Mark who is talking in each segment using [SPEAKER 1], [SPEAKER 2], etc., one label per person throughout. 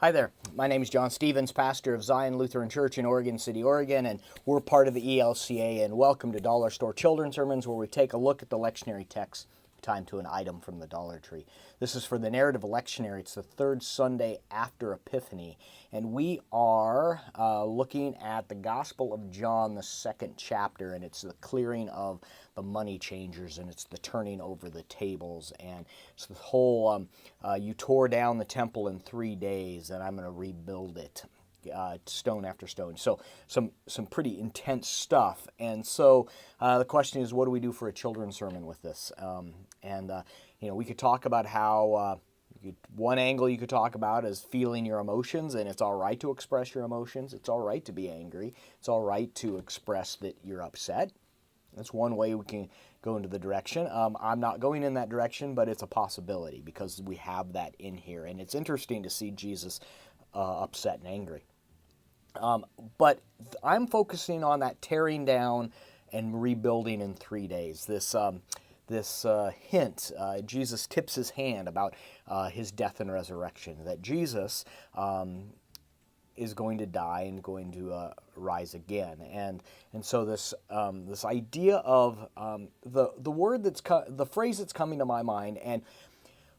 [SPEAKER 1] Hi there. My name is John Stevens, pastor of Zion Lutheran Church in Oregon City, Oregon, and we're part of the ELCA, and welcome to Dollar Store Children's Sermons, where we take a look at the lectionary text, time to an item from the Dollar Tree. This is for the narrative lectionary. It's the third Sunday after Epiphany, and we are looking at the Gospel of John, the second chapter, and it's the clearing of the money changers, and it's the turning over the tables, and it's the whole you tore down the temple in 3 days, and I'm going to rebuild it. Stone after stone. So some pretty intense stuff. And so the question is, what do we do for a children's sermon with this? We could talk about how one angle you could talk about is feeling your emotions, and it's all right to express your emotions. It's all right to be angry. It's all right to express that you're upset. That's one way we can go into the direction. I'm not going in that direction, but it's a possibility because we have that in here. And it's interesting to see Jesus upset and angry. But I'm focusing on that tearing down and rebuilding in 3 days. This hint, Jesus tips his hand about his death and resurrection, that Jesus is going to die and going to rise again, and so this idea of the phrase that's coming to my mind, and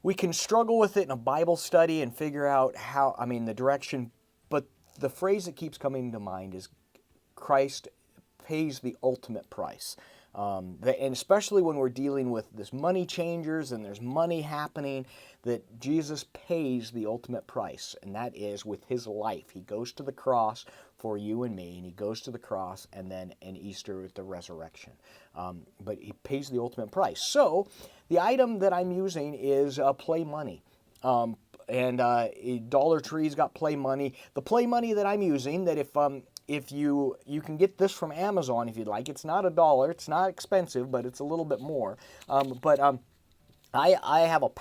[SPEAKER 1] we can struggle with it in a Bible study and figure out the direction, but the phrase that keeps coming to mind is Christ pays the ultimate price. And especially when we're dealing with this money changers and there's money happening, that Jesus pays the ultimate price, and that is with his life. He goes to the cross for you and me, and he goes to the cross, and then in Easter with the resurrection. But he pays the ultimate price. So the item that I'm using is play money. Dollar Tree's got play money. The play money that I'm using, that if you can get this from Amazon if you'd like. It's not $1. It's not expensive, but it's a little bit more. I have a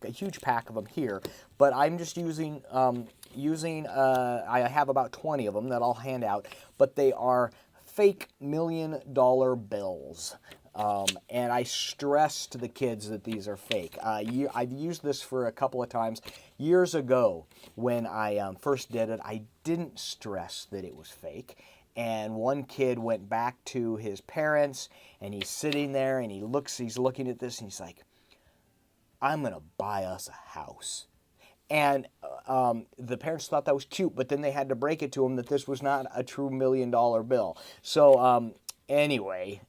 [SPEAKER 1] huge pack of them here, but I'm just using I have about 20 of them that I'll hand out, but they are fake $1 million bills. And I stress to the kids that these are fake. I've used this for a couple of times. Years ago, when I first did it, I didn't stress that it was fake. And one kid went back to his parents, and he's sitting there, and he's looking at this, and he's like, "I'm going to buy us a house." And the parents thought that was cute, but then they had to break it to him that this was not a true $1 million bill. So anyway,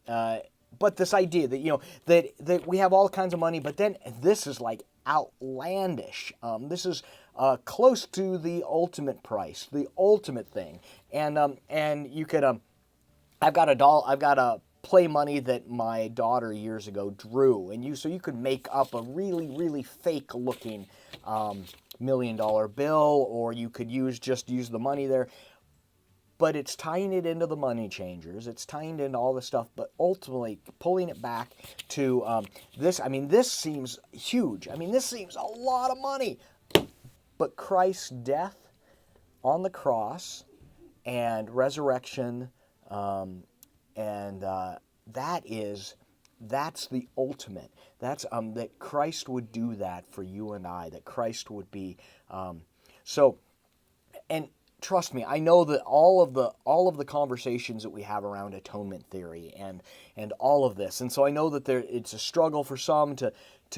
[SPEAKER 1] but this idea that that we have all kinds of money, but then this is like outlandish. This is close to the ultimate price, the ultimate thing. And you could I've got a play money that my daughter years ago drew, and so you could make up a really, really fake looking $1 million bill, or you could use the money there. But it's tying it into the money changers. It's tying it into all this stuff, but ultimately pulling it back to this. This seems huge. This seems a lot of money. But Christ's death on the cross and resurrection, that's the ultimate. That's that Christ would do that for you and I. That Christ would be and. Trust me, I know that all of the conversations that we have around atonement theory and all of this, and so I know that it's a struggle for some to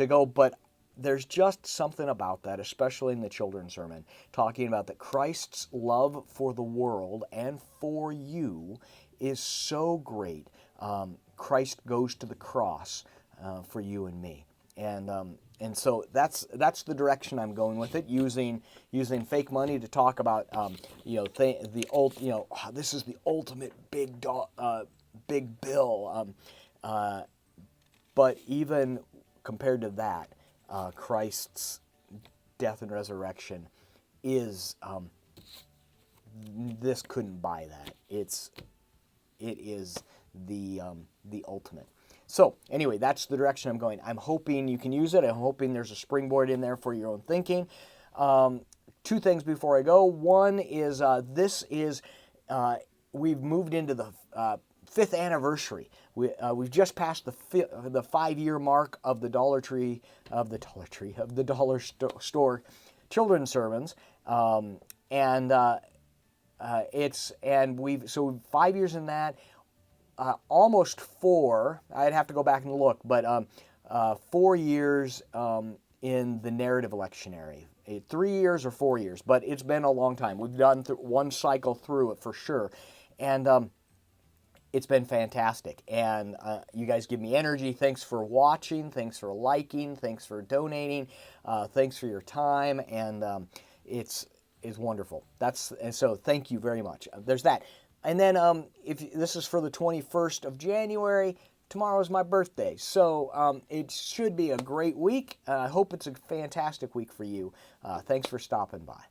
[SPEAKER 1] go, but there's just something about that, especially in the children's sermon, talking about that Christ's love for the world and for you is so great. Christ goes to the cross for you and me, and so that's the direction I'm going with it, using fake money to talk about this is the ultimate big bill, but even compared to that, Christ's death and resurrection is this couldn't buy that. It is the ultimate. So anyway, that's the direction I'm going. I'm hoping you can use it. I'm hoping there's a springboard in there for your own thinking. 2 things before I go. One is we've moved into the 5th anniversary. We've just passed the 5-year mark of the Dollar Store children's sermons. and we've 5 years in that, almost four. I'd have to go back and look, but 4 years in the narrative lectionary. 3 years or 4 years, but it's been a long time. We've done one cycle through it for sure, and it's been fantastic. And you guys give me energy. Thanks for watching. Thanks for liking. Thanks for donating. Thanks for your time, and it's wonderful. So thank you very much. There's that. And then if this is for the 21st of January, tomorrow is my birthday. So it should be a great week. I hope it's a fantastic week for you. Thanks for stopping by.